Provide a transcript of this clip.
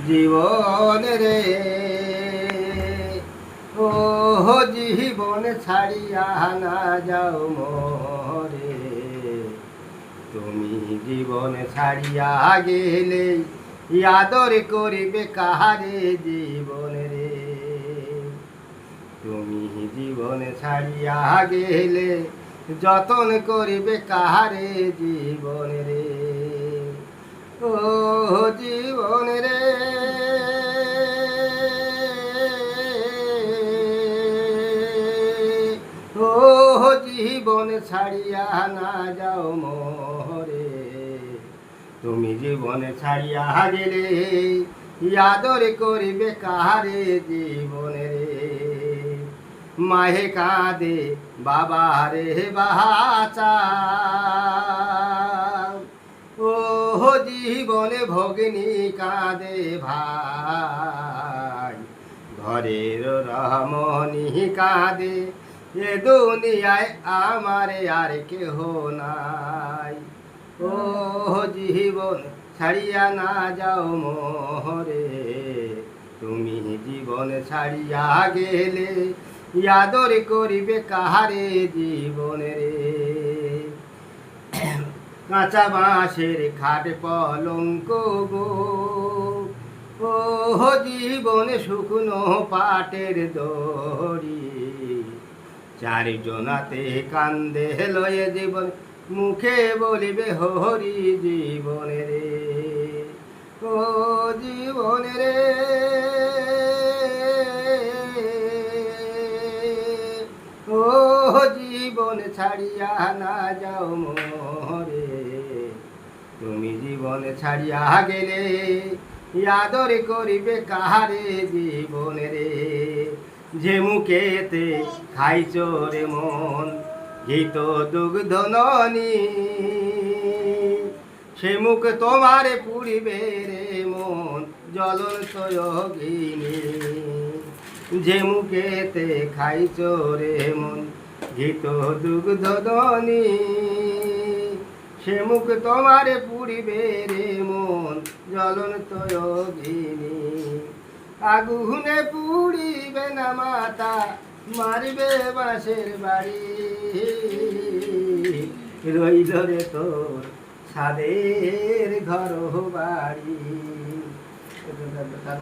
জীবন রে ও জীবন ছাড়িয়া না যাও মোরে, তুমি জীবন ছাড়িয়া গেলে আদর করিবে কাহারে জীবন রে, তুমি জীবন ছাড়িয়া গেলে যতন করিবে কাহারে জীবন রে, ও জীবন রে ও জীবন ছাড়িয়া না যাও মোরে, তুমি জীবন ছাড়িয়া গেলে আদর করিবে কাহারে জীবন রে, মাহে কাঁদে বাবা রে বাঁচা, ও জীবনে ভগিনী কাঁদে ভাই, ঘরের রমণী কাঁদে এ দুনিয়ায় আমারে আর কেহ নাই, ও জীবন ছাড়িয়া না যাও মোরে, তুমি জীবন ছাড়িয়া গেলে আদর করিবে কাহারে জীবন রে, কাঁচা বাঁশের খাট পলঙ্ক গো, ও জীবন শুকনো পাটের দড়ি, চারিজনাতে কান্দে লয়ে জীবন মুখে বলিবে হরি জীবন রে, ও জীবন রে ও জীবন ছাড়িয়া না যাও মোরে, তুমি জীবন ছাড়িয়া গেলে আদর করিবে কাহারে জীবন রে, যে মুখেতে খাইছ রে মন ঘিত দুগ্ধ ননি, সে মুখ তোমারে পুরিবে রে মন জ্বলন্ত যোগিনী, যে মুখেতে খাইছ রে মন ঘিত দুগ্ধ ননি, সে মুখ তোমারে পুরিবে রে মন জ্বলন্ত যোগিনী, আগুনে পুড়িবে না মাতা মারিবে বাঁশের বাড়ি, রইল রে তোর ছাদের ঘর বাড়ি।